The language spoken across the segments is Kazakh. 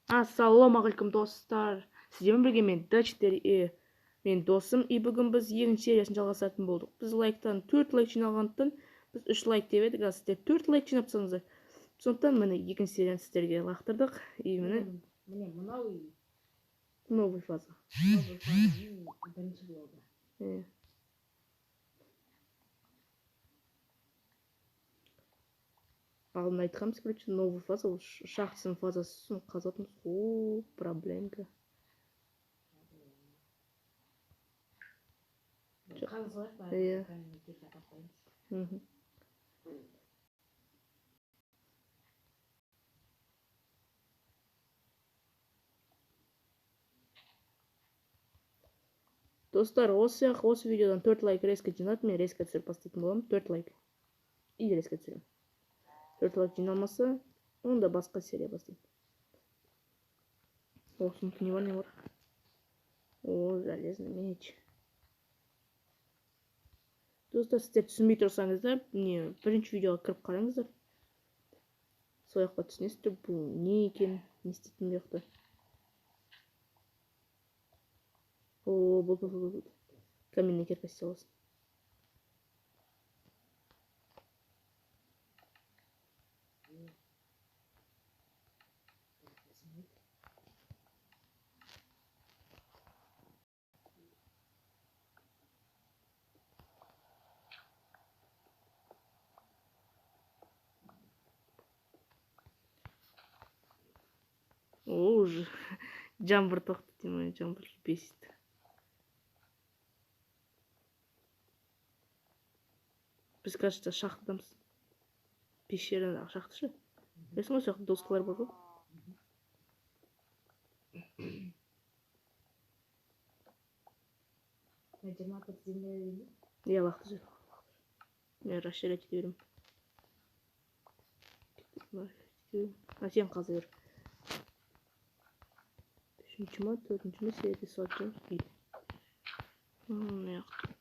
Ассалаумағалейкум достар. Сіздермен бірге мен мен досым. И бүгін біз екінші сериясын жалғасатын болдық. Біз лайктан 4 лайк жиналғандықтан біз 3 лайк деп едік, ал сіздер 4 лайк жинап тастаңыздар. Сондықтан міне екінші серияны сіздерге лақтырдық. И міне мынау новый фаза. бірінші болды. Алдын айтқанбыз, короче, новый фаза, ол шахтаның фазасы, соны қазатымыз. О, проблемка. Иә. Достар, осы видеодан 4 лайк резко жинады, мен резко түсіріп бастайтын боламын. 4 лайк. И резко түсіремін. 4 лайк жиналмаса, онда басқа серия бастаймын. О, сумка не бар. О, железный меч. Достар, сіздер түсінбей тұрсаңыздар, бірінші видеоға кіріп қараңыздар. Сол жаққа түсінесіздер, бұл не екен, не істейтін бұл жақта. О, бұл. Каменный кирка істей аласың. О, уже жамбыр тоқтады, ме, жамбыр бесит. Біз, кажется, шахтадамыз. Пещерадағы шахта ше. Білесің ғой, сол жақта доскалар бар ғой. Я лақты жер. Мен расширять ете беремін. Сен қаза бер. Үшінші ма, төртінші ма серияда салып жүрміз. Мына жақта.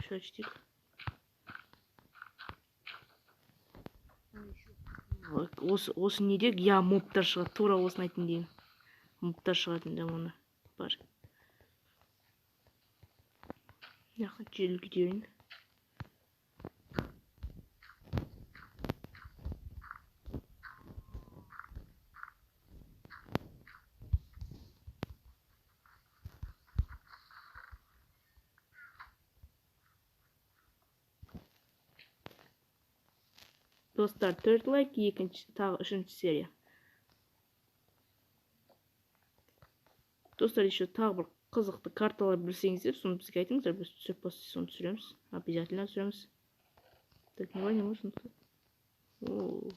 Шачтик. Осы не дек? Я мобтар шығады. Тура осын айтын деймін. Мобтар шығатын жаманы бар. Яқын желгі дейін. Достар, 4 лайк, тағы 3-ші серия. Достар, еще тағы бір қызықты карталар білсеңіздер, соны бізге айтыңыздар, біз түсіріп бастаймыз, соны түсіреміз. Обязательно түсіреміз. Так, не нужно. О.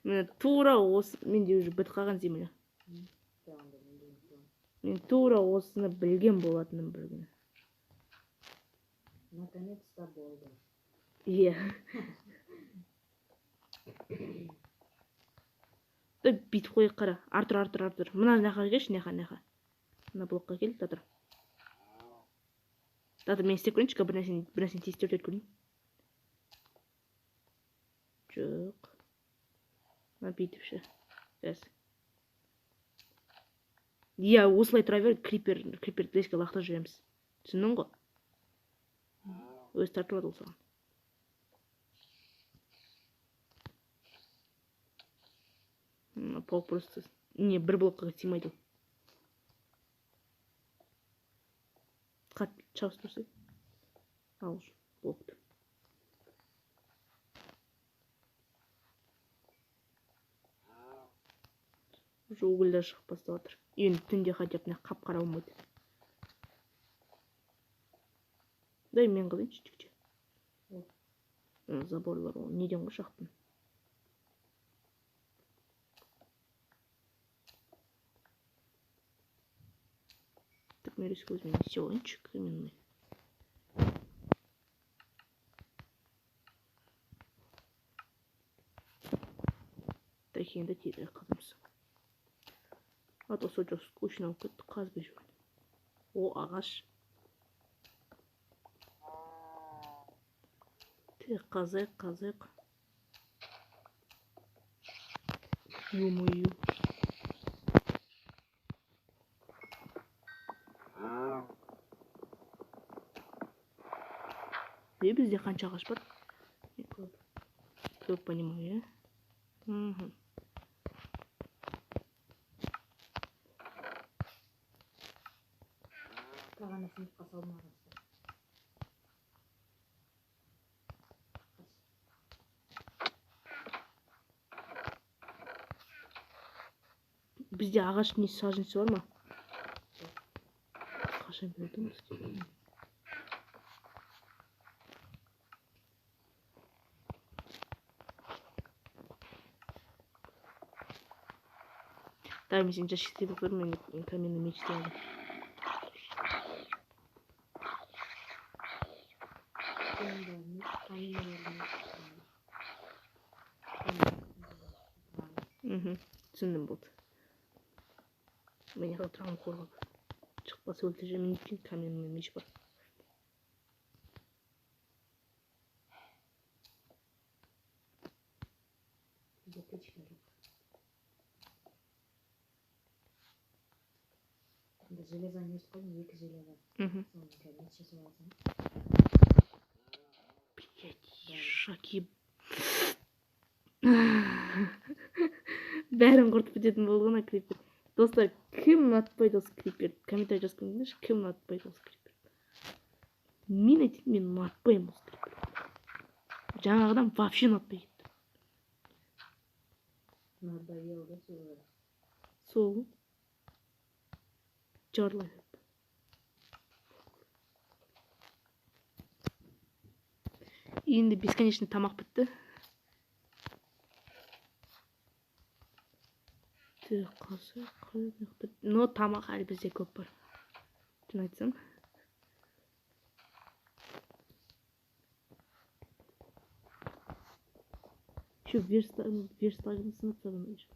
Мен тура осы, менде уже бітіп қалған земля. Мен тура осыны білген болатыным бір күні. Наконец-то болды. Иә. Бүйтіп қойып қара. Артыр. Мына жаққа келші, неқа. Мына блокқа кел, татыр. Мен істеп көрейінші, бір нәрсені тестеп көрейін. Жоқ. Бүйтіп ше. Иә, осылай тұра бер, крипер леске лақтырып жүреміз. Түсіндің ғой? Өз тартылады ол саған. Пол просто... Не, бір блокқа симайды. Қат, чаус тұрсай. Ал, блокты. Угілдер шығып басталатыр. Енді түнде хотя бы қап қара болмайды. Дай мен қылайын чуть-чуть. Заборлар ол неден ғой шақтың. Так, мен риск өзімен істей олайыншы, кременный. Так, енді тезірек қазымыз. ато сол жақ скучно болып кетті, қазбай жүрмін. О, ағаш. Тек қазайық. Ё-моё. Бізде қанша ағаш бар? Көп понимаю, иә? Тағаны сыныпқа салмағансың. Бізде ағаш не саженцы бар ма? Қашан бердіңіз? Да, мен сен жас шетелдік бір мен каменный меч алdım. Түсіндім болды. Мен яқта тұрамын қорғап. Шықпаса өлтірeceğim. Мен үшін каменный меч бар. Bizde peçke yok. Şimdi железо не қойдым, 2 железо. Соны кәдімгі жасап алсам. Блять, шаки. Бәрін құртып кететін болды ғана крипер. Достар, кім ұнатпайды осы крипер? Комментарий жазып көріңіздерші, кім ұнатпайды осы крипер? Мен айтайын, мен ұнатпаймын осы крипер. Жаңағыдан вообще ұнатпай кетті. Надоело да солай. Сол. Жарлай. Енді бесконечный тамақ бітті. Но тамақ әлі бізде көп бар. Шын айтсам. Şu верстагын сынып саған еще.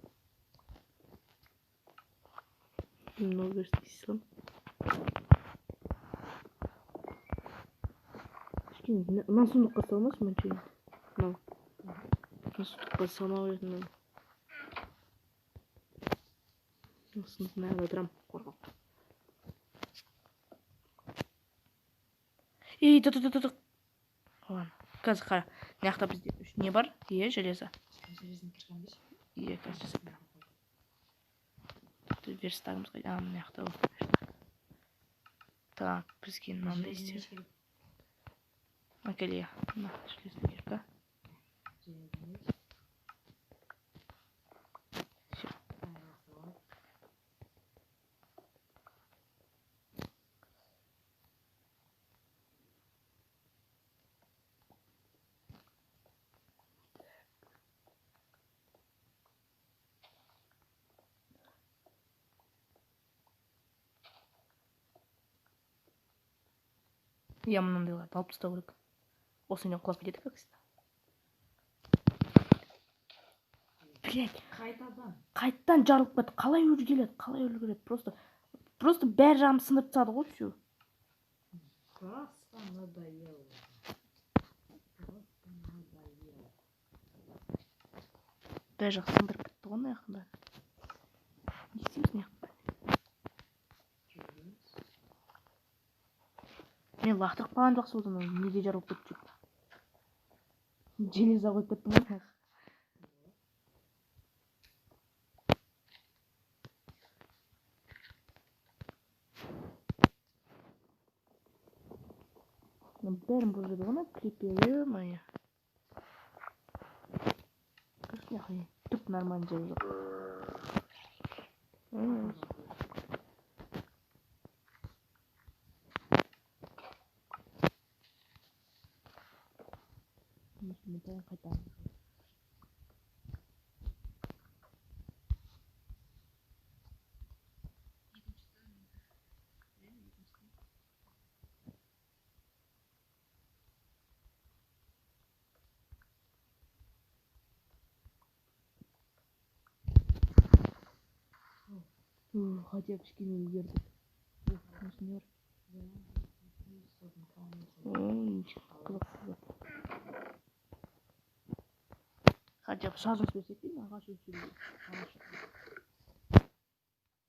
Много верстак сислам. Мына сундукка салмашы мынча. Мына. Сундукка салмай беретін. Сундуктун аяғында тұрам, қорқақ. Ей, тұр. Ладно, қазір қара. Мына жақта бізде не бар? Е, железо. Железный кірген беш? Е, қазір. Верстагымыз қайда? Мына жақта бар. Так, бізге мынандай істер. Макелия. На, железный кирка. Все. Я мынандайларды алып тастау керек. Осымен құлап кетеді как всегда. Блять, қайтадан жарылып кетті. Қалай өлгеледі? Просто бәр жағым сындырып тастады ғой, все. Просто надоело. Бәр жақ сындырып кетті ғой мына жақында. Не істейміз мына жақта? Мен лақтырып қалған жақсы болды, неге жарылып кетті? Железо қойып кеттім ғой. Бәрін бұл жерде ғана крипері моя. Түк нормально жер жоқ. Мен қайтамын. Хотя бы кішкене үлгердік. Осыны бар. Хотя бы шаржын сөйлесек деймін, ағаш өшіруге.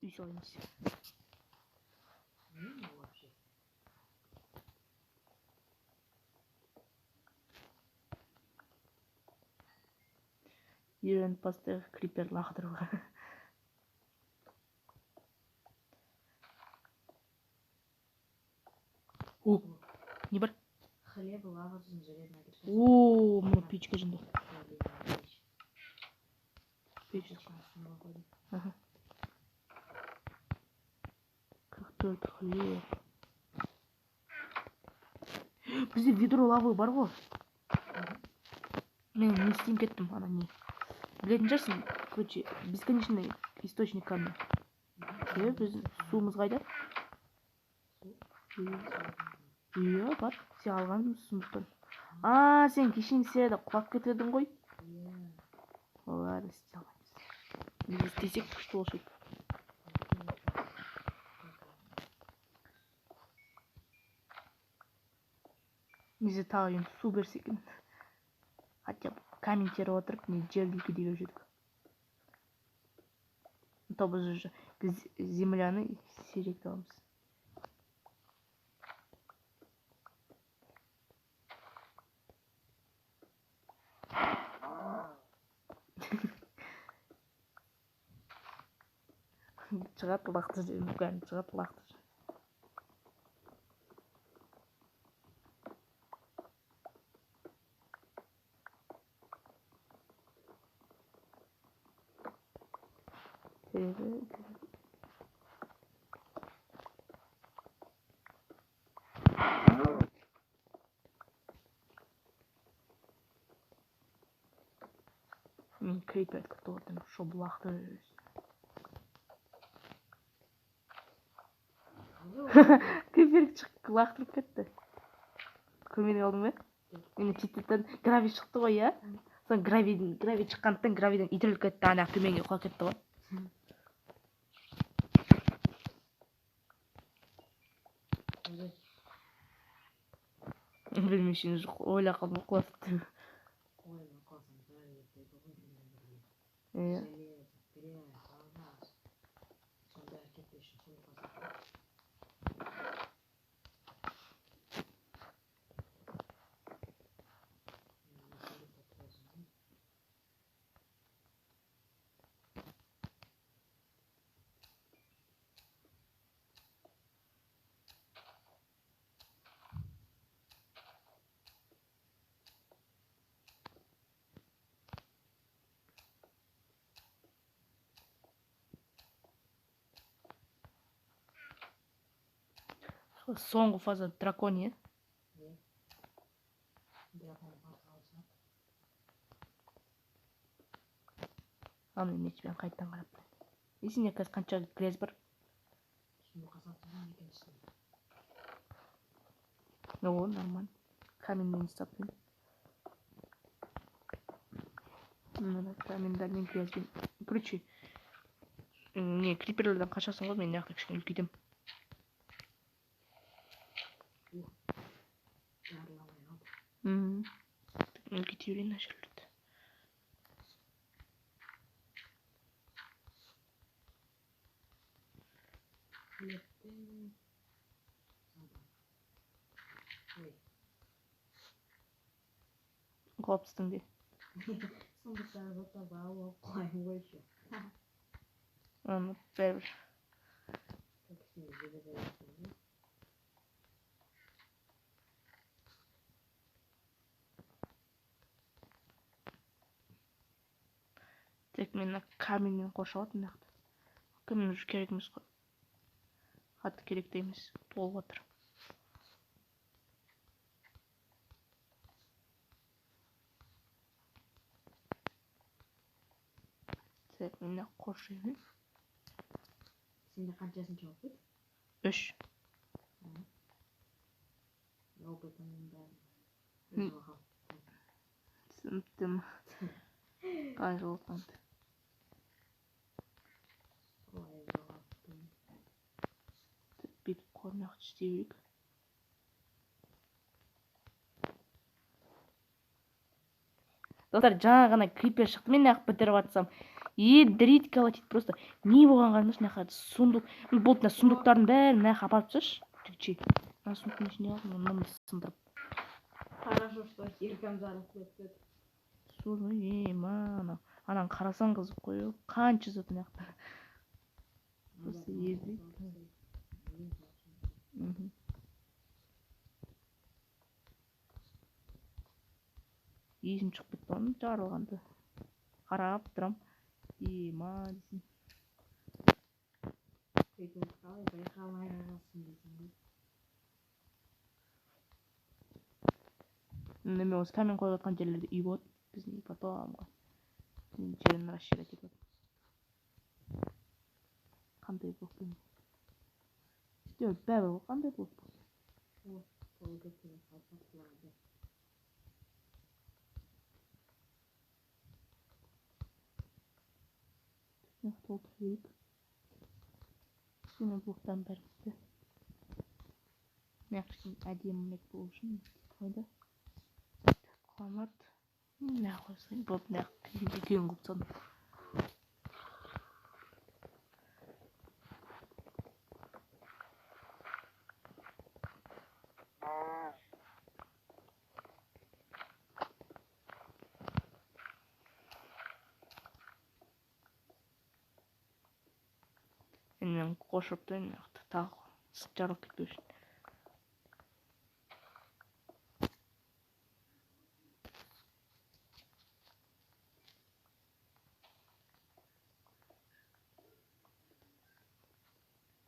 Үй салаймыз. Үйреніп бастығы крипер лақтыруға. О, не бар? Хлеб, лава, железная печь. О, мына печка жынды. Печь. Ага. Как только хлеб. Бізде ведро лавы бар ғой. Мен не істейін кеттім, ана не. Білетін жарсың, короче, бесконечный источник камня. Біз суымыз қайда? Иә, бар. Сен алғанымыз сұмдықтан. Сен кешен серияда құлап кетедің ғой? Олар істей алмаймыз. Біз істесек күшті болушы еді. Бізде тағы енді су берсе екен. Хотя бы камень теріп отырып, не жерді үлкейте беріп жүрдік. То біз земляны сирек табамыз. Шығады лақтыр жерін, кәдімгі шығады лақтыр. Мен крипер күтіп отырмын, шоп лақтыр жүресің. Крипер лақтырып кетті. Көрмедің алдың ба? Мен четтен грави шықты ғой, я? Сон грави шыққандықтан гравиден итіріліп кетті, ана төменге құлап кетті ғой. Білмейшін ойла қалдым құласты. Соңғы фаза дракония. Аны нетпен қайттан қарап. Есіне қазір қанша грез бар? О, нормально. Каменмен істаппен. Камендармен грезбен. Короче, не, криперлерден қашасың ғой, мен яқты кішкене үлкейтем. Үлкейте берейін әшерлерді. Қопстың де. Сондықтан жоқтап алып қойын қойшы. Аны бәрібір. Тек мені каменмен қоршалады нақты. Камен уже керек емес қой. Қатты керек те емес. Толып отыр. Тек мені қоршаймын. Сенде қаншасын жауап бет? 3. Опытымның бәрін. Сыныптым. Қай жолқанды. мына жақты істей берейік. Достар, жаңа ғана крипер шықты, мен нақ бітіріп атсам. Дрит колотит просто. Не болған қарындаш, нақ сундук. Болды, мына сундуктардың бәрін нақ апарып тасташы. Түкчей. Мына сундуктың ішіне алып, мынаны сындырып. Хорошо, что киркам жарылып кетті. Мана. Анан қарасаң қызық қой. Қанша зат мына жақта. Просто езді. Есім шығып кетті оның жарылғанды. Қарап тұрам. Ма дейсің. Сөйтіп қалай байқалмай қалсын дейсің ғой. Неме осы камень қойып жатқан жерлерде үй болады. Біздің үй потом ғой. Жерін расширять етіп. Қандай болып келмей. Сөйтіп бәрі қандай болып. О, қолы кеткен қалпақ құлады. Толтырып жіберейік. Сені блоктан бәрі бітті. Мына әдемілік болу үшін қойды. Қамат. Мына қойсын. Болды, мына күйін қылып. Мен қошып тойын тағы жарылып кетпеу үшін.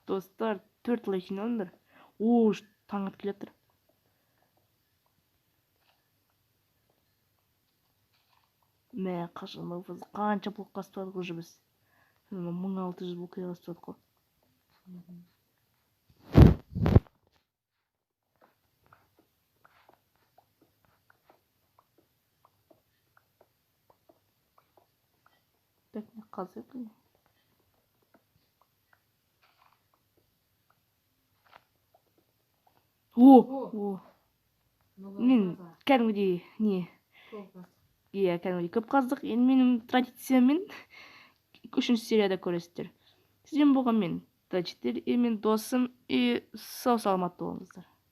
Достар, 4 лайк жиналыңдар. Таң атып келе жатыр. Мә, қанша блок қастадық уже біз. 1600 блок қастадық қой. Так, не қазық. Мен кәдімгідей не? Кәдімгідей көп қаздық. Енді менің традицияммен 3-ші серияда көресіздер. Сізден болған мен, мен досым, сау саламатты болыңыздар.